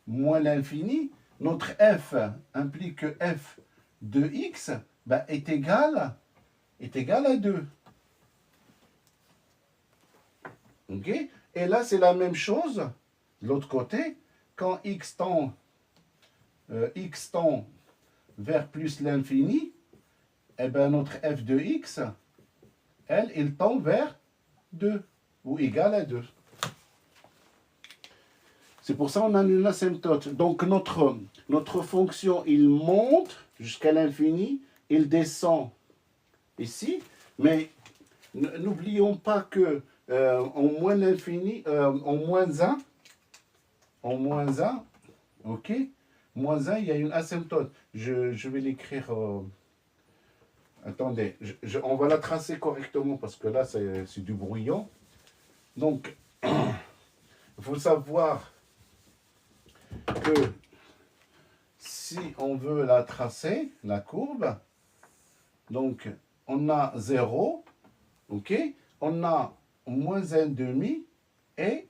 moins l'infini, notre f implique que f de x ben, est égal à 2. OK? Et là, c'est la même chose de l'autre côté. Quand x tend vers plus l'infini, eh bien, notre f de x, il tend vers 2, ou égal à 2. C'est pour ça qu'on a une asymptote. Donc, notre fonction, il monte jusqu'à l'infini, il descend ici, mais n'oublions pas que en moins l'infini, en moins 1, ok, moins 1, il y a une asymptote. Je vais l'écrire... attendez, on va la tracer correctement parce que là, c'est du brouillon. Donc, il faut savoir que si on veut la tracer, la courbe, donc on a 0, ok, on a moins 1,5 et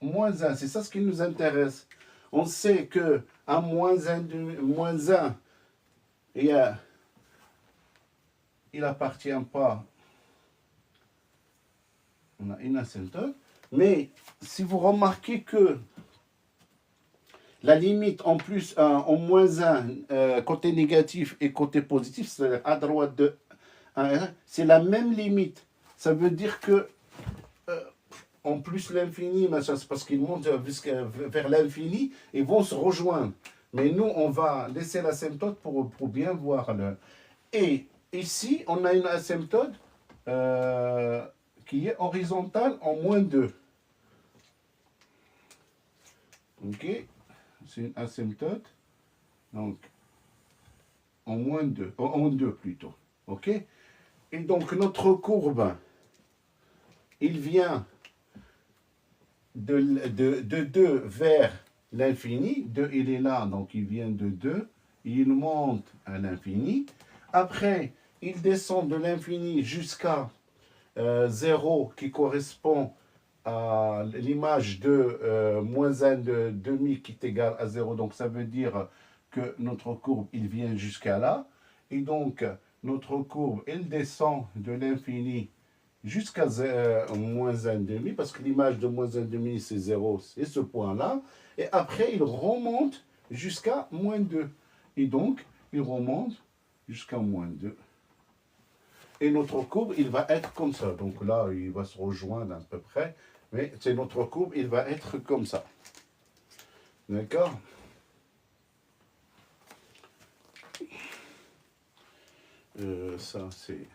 moins 1. C'est ça ce qui nous intéresse. On sait que à moins 1, il appartient pas, on a une asymptote, mais si vous remarquez que la limite en plus, en moins 1, côté négatif et côté positif, c'est-à-dire à droite de 1, c'est la même limite. Ça veut dire que en plus l'infini, c'est parce qu'ils montent vers l'infini, ils vont se rejoindre. Mais nous, on va laisser l'asymptote pour bien voir. Et ici, on a une asymptote qui est horizontale en moins 2. Ok, c'est une asymptote. Donc, en moins 2, en 2 plutôt. Ok. Et donc, notre courbe, il vient de 2 vers l'infini. 2, il est là, donc il vient de 2. Il monte à l'infini. Après, il descend de l'infini jusqu'à 0 qui correspond à l'image de moins 1 de demi qui est égal à 0. Donc ça veut dire que notre courbe, il vient jusqu'à là. Et donc, notre courbe, elle descend de l'infini jusqu'à moins 1 demi, parce que l'image de moins 1 demi, c'est 0, c'est ce point-là. Et après, il remonte jusqu'à moins 2. Et donc, il remonte jusqu'à moins 2. Et notre courbe, il va être comme ça. Donc là, il va se rejoindre à peu près. Mais c'est notre courbe, il va être comme ça. D'accord? Ça, c'est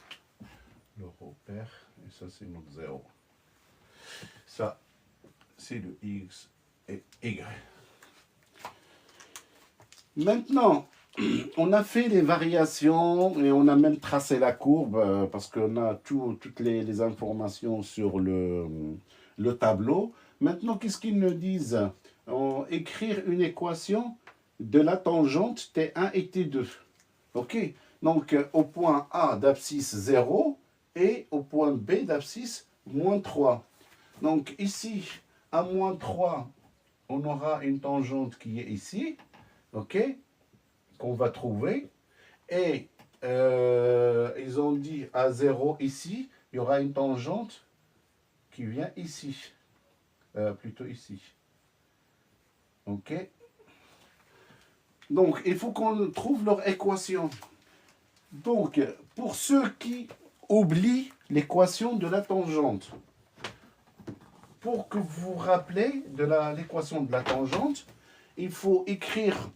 le repère. Et ça, c'est notre 0. Ça, c'est le X et Y. Maintenant, on a fait les variations et on a même tracé la courbe parce qu'on a toutes les informations sur le tableau. Maintenant, qu'est-ce qu'ils nous disent? Écrire une équation de la tangente T1 et T2. OK? Donc, au point A d'abscisse 0 et au point B d'abscisse moins 3. Donc, ici, à moins 3, on aura une tangente qui est ici. OK? Qu'on va trouver. Et ils ont dit à 0 ici, il y aura une tangente qui vient ici. Plutôt ici. OK? Donc, il faut qu'on trouve leur équation. Donc, pour ceux qui oublient l'équation de la tangente, pour que vous vous rappelez de l'équation de la tangente, il faut écrire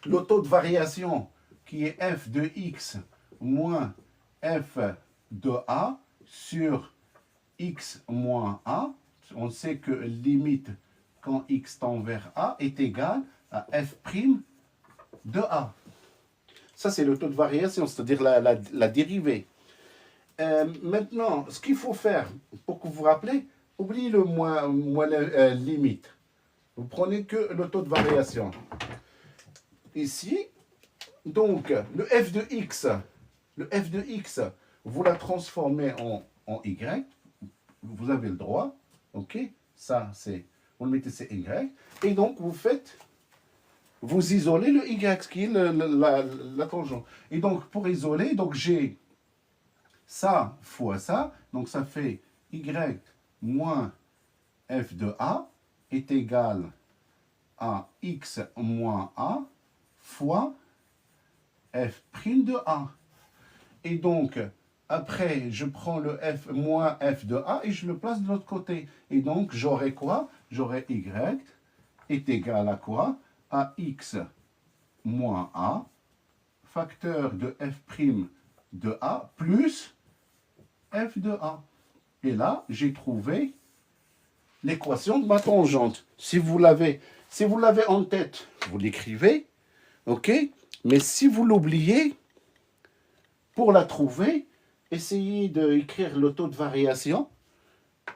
le taux de variation qui est f de x moins f de a sur x moins a. On sait que limite quand x tend vers a est égal à f' de a. Ça, c'est le taux de variation, c'est-à-dire la dérivée. Maintenant, ce qu'il faut faire pour que vous vous rappelez, oubliez le moins limite. Vous prenez que le taux de variation. Ici, donc, le f de x, vous la transformez en y. Vous avez le droit. OK? Ça, c'est... Vous le mettez, c'est y. Et donc, vous isolez le y, ce qui est la tangente. Et donc, pour isoler, donc j'ai ça fois ça. Donc, ça fait y moins f de a est égal à x moins a fois f' de a. Et donc, après, je prends le f moins f de a et je le place de l'autre côté. Et donc, j'aurai quoi? J'aurai y est égal à quoi? À x moins a, facteur de f' de a, plus f de a. Et là, j'ai trouvé l'équation de ma tangente. Si vous l'avez en tête, vous l'écrivez, ok? Mais si vous l'oubliez, pour la trouver, essayez d'écrire le taux de variation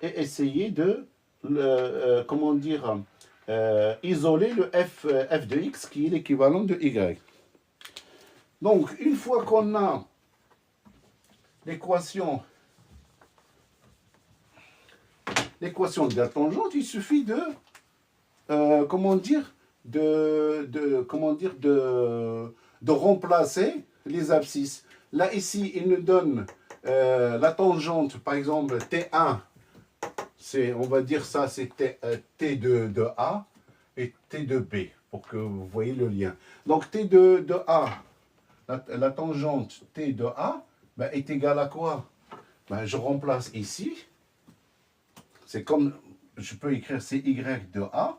et essayez de, comment dire, isoler le f de x qui est l'équivalent de y. Donc, une fois qu'on a l'équation de la tangente, il suffit de, de remplacer les abscisses. Là, ici, il nous donne la tangente, par exemple, T1, on va dire ça, c'est T de A et T de B, pour que vous voyez le lien. Donc, T de A, la tangente T de A, ben, est égale à quoi? Ben, je remplace ici. C'est comme, je peux écrire CY de A,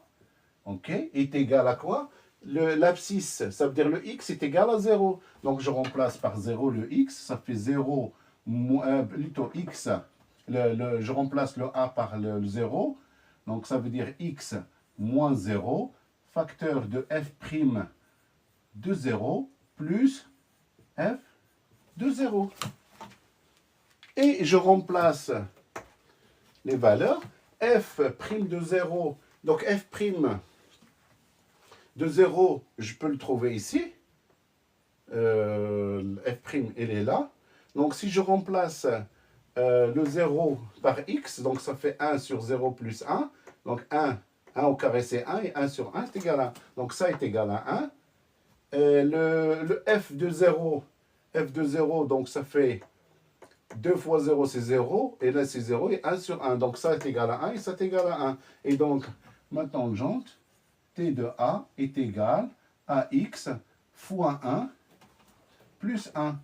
ok, est égal à quoi? L'abscisse, ça veut dire le x est égal à 0. Donc je remplace par 0 le x, ça fait 0, plutôt x, je remplace le a par le 0, donc ça veut dire x moins 0, facteur de f' de 0 plus f de 0. Et je remplace les valeurs. F' de 0, donc f' de 0, je peux le trouver ici. F', il est là. Donc si je remplace le 0 par x, donc ça fait 1 sur 0 plus 1. Donc 1 au carré c'est 1 et 1 sur 1 c'est égal à 1. Donc ça est égal à 1. Le f de 0, donc ça fait 2 fois 0 c'est 0, et là c'est 0 et 1 sur 1. Donc ça est égal à 1 et ça est égal à 1. Et donc ma tangente t de A est égale à x fois 1 plus 1.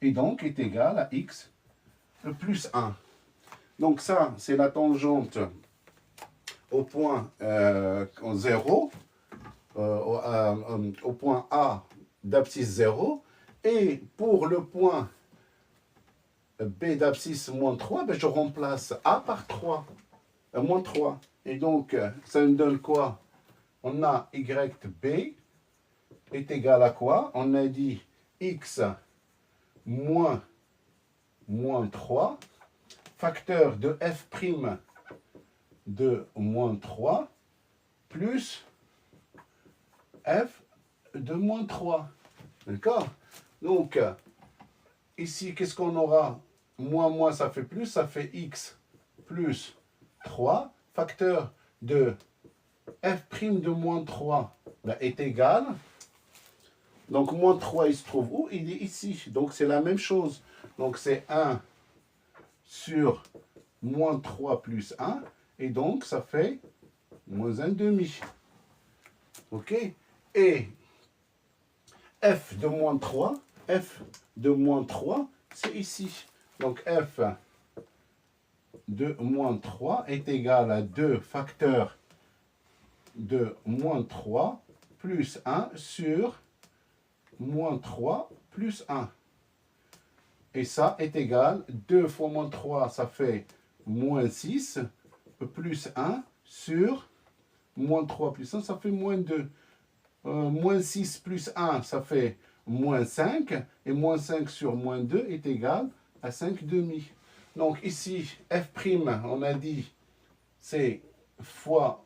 Et donc est égal à x plus 1. Donc ça, c'est la tangente au point 0, au point A d'abscisse 0. Et pour le point B d'abscisse moins 3, ben je remplace A par 3, moins 3. Et donc, ça me donne quoi? On a YB est égal à quoi? On a dit x moins 3, facteur de f' de moins 3, plus f de moins 3. D'accord? Donc, ici, qu'est-ce qu'on aura? Moins, ça fait plus, ça fait x plus 3. Facteur de f' de moins 3 ben, est égal. Donc, moins 3, il se trouve où? Il est ici. Donc, c'est la même chose. Donc, c'est 1 sur moins 3 plus 1. Et donc, ça fait moins 1 demi. OK? Et f de moins 3, c'est ici. Donc, f de moins 3 est égal à 2 facteurs de moins 3 plus 1 sur moins 3 plus 1. Et ça est égal, 2 fois moins 3, ça fait moins 6, plus 1 sur moins 3 plus 1, ça fait moins 2. Moins 6 plus 1, ça fait moins 5. Et moins 5 sur moins 2 est égal à 5 demi. Donc ici, f', on a dit, c'est fois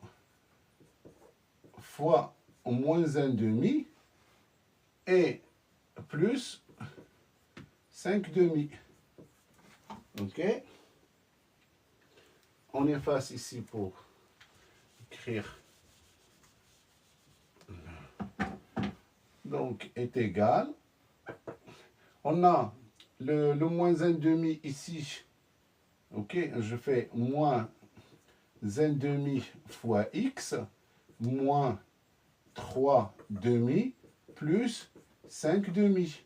moins 1 demi et plus 5 demi. OK? On efface ici pour écrire. Donc, est égal. On a le moins 1 demi ici. OK? Je fais moins 1 demi fois x, moins 3 demi, plus 5 demi.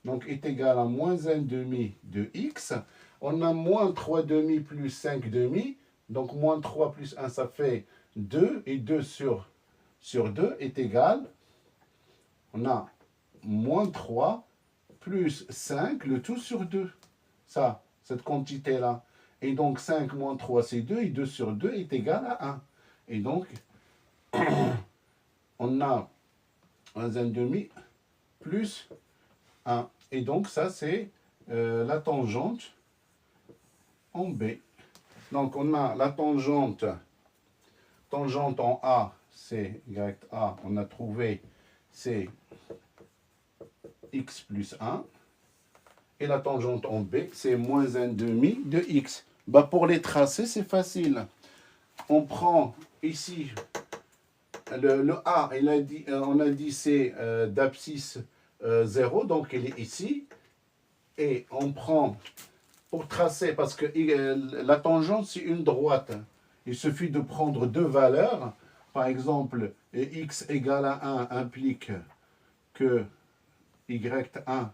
Donc, est égal à moins 1 demi de x. On a moins 3 demi plus 5 demi. Donc, moins 3 plus 1, ça fait 2. Et 2 sur 2 est égal. On a moins 3 plus 5, le tout sur 2. Ça, cette quantité-là. Et donc, 5 moins 3, c'est 2. Et 2 sur 2 est égal à 1. Et donc, on a 1 demi plus 1. Et donc, ça, c'est la tangente en B. Donc, on a la tangente en A, c'est YA, on a trouvé, c'est x plus 1. Et la tangente en B, c'est moins 1 demi de x. Bah, pour les tracer, c'est facile. On prend ici le A, on a dit c'est d'abscisse 0, donc il est ici. Et on prend, pour tracer, parce que la tangente, c'est une droite. Il suffit de prendre deux valeurs. Par exemple, x égale à 1 implique que y1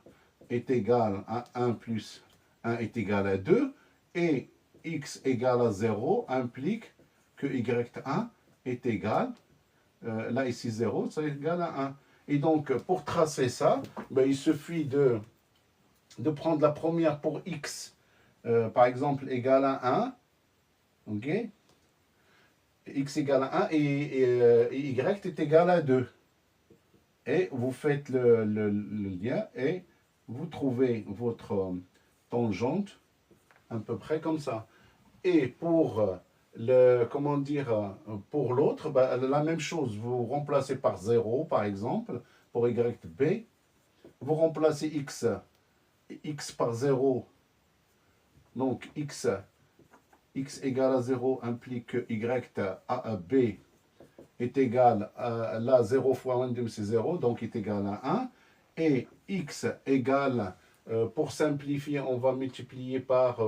est égal à 1 plus 1 est égal à 2. Et x égale à 0 implique que y1 est égal, là ici 0, ça est égal à 1. Et donc, pour tracer ça, ben, il suffit de prendre la première pour x, par exemple, égale à 1. OK? x égale à 1 et y est égal à 2. Et vous faites le lien et vous trouvez votre tangente à peu près comme ça. Et pour comment dire, pour l'autre, bah, la même chose. Vous remplacez par 0, par exemple, pour YB. Vous remplacez x par 0. Donc, x égale à 0 implique que y à b est égal à là 0 fois 1 c'est 0, donc est égal à 1. Et x égale, pour simplifier, on va multiplier par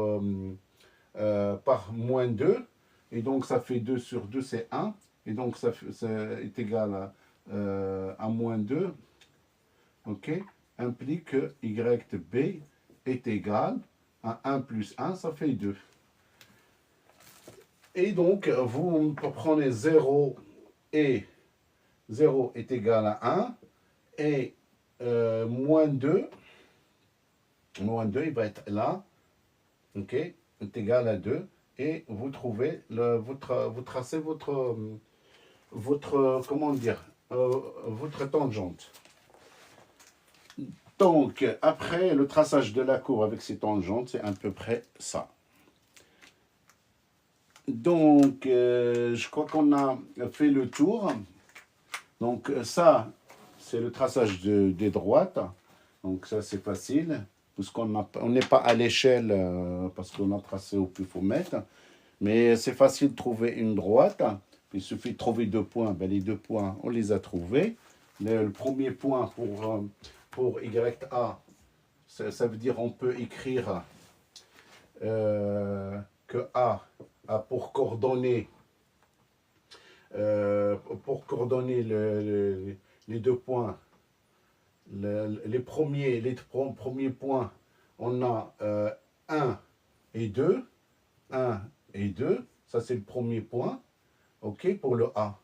moins 2. Et donc ça fait 2 sur 2, c'est 1. Et donc ça est égal à moins 2. OK, implique que YB est égal à 1 plus 1, ça fait 2. Et donc, vous prenez 0 et 0 est égal à 1. Et moins 2, il va être là. OK, est égal à 2. Et vous trouvez, vous tracez votre comment dire, votre tangente. Donc, après le traçage de la courbe avec ces tangentes, c'est à peu près ça. Donc, je crois qu'on a fait le tour. Donc, ça, c'est le traçage des droites. Donc, ça, c'est facile. Puisqu'on n'est pas à l'échelle, parce qu'on a tracé au pifomètre. Mais c'est facile de trouver une droite. Il suffit de trouver 2 points. Ben, les 2 points, on les a trouvés. Le premier point pour YA, ça veut dire on peut écrire que A a pour coordonnées les 2 points, les premiers points, on a 1 et 2. 1 et 2, ça c'est le premier point, ok, pour le A.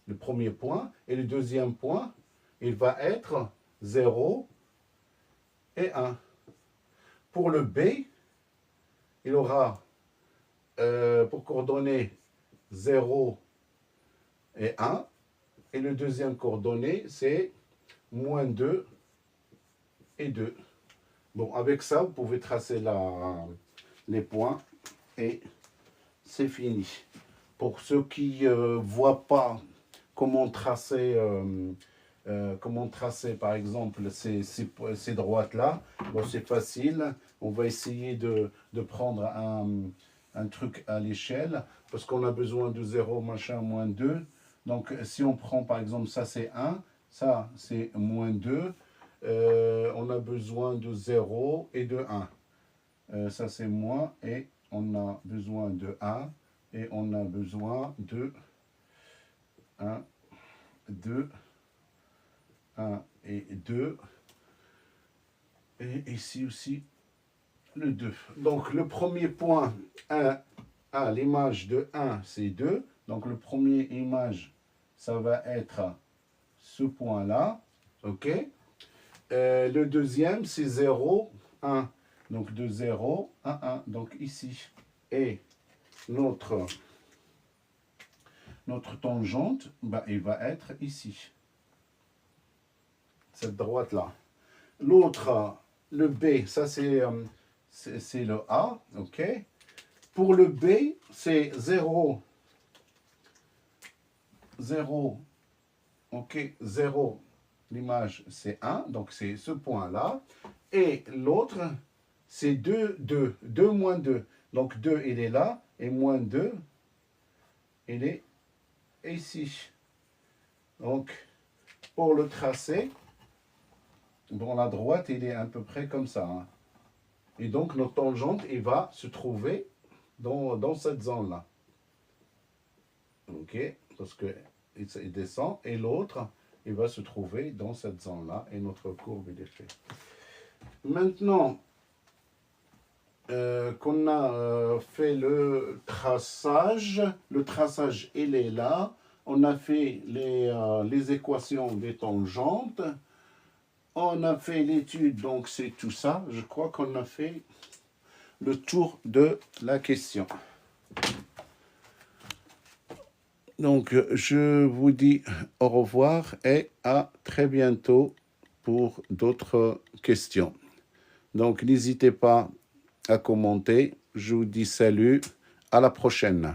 Le premier point. Et le deuxième point, il va être 0 et 1. Pour le B, il aura pour coordonnées 0 et 1. Et le deuxième coordonnée, c'est moins 2 et 2. Bon, avec ça, vous pouvez tracer les points et c'est fini. Pour ceux qui ne voient pas comment tracer, par exemple ces droites-là, bon, c'est facile. On va essayer de prendre un truc à l'échelle parce qu'on a besoin de 0, machin, moins 2. Donc, si on prend par exemple ça, c'est 1, ça, c'est moins 2. On a besoin de 0 et de 1. Ça, c'est moins et on a besoin de 1 et on a besoin de 1, 2, 1 et 2. Et ici aussi, le 2. Donc, le premier point, 1, l'image de 1, c'est 2. Donc, le premier image, ça va être ce point-là. OK. Le deuxième, c'est 0, 1. Donc, de 0 à 1. Donc, ici. Et notre tangente, ben, il va être ici. Cette droite-là. L'autre, le B, ça c'est le A, ok. Pour le B, c'est 0, 0, ok, 0, l'image c'est 1, donc c'est ce point-là. Et l'autre, c'est 2, 2, 2 moins 2. Donc 2, il est là, et moins 2, il est ici. Donc, pour le tracer, dans la droite, il est à peu près comme ça. Hein. Et donc, notre tangente, il va se trouver dans cette zone-là. OK. Parce qu'il descend. Et l'autre, il va se trouver dans cette zone-là. Et notre courbe, il est fait. Maintenant qu'on a fait le traçage, il est là. On a fait les équations des tangentes. On a fait l'étude, donc c'est tout ça. Je crois qu'on a fait le tour de la question. Donc, je vous dis au revoir et à très bientôt pour d'autres questions. Donc, n'hésitez pas à commenter. Je vous dis salut, à la prochaine.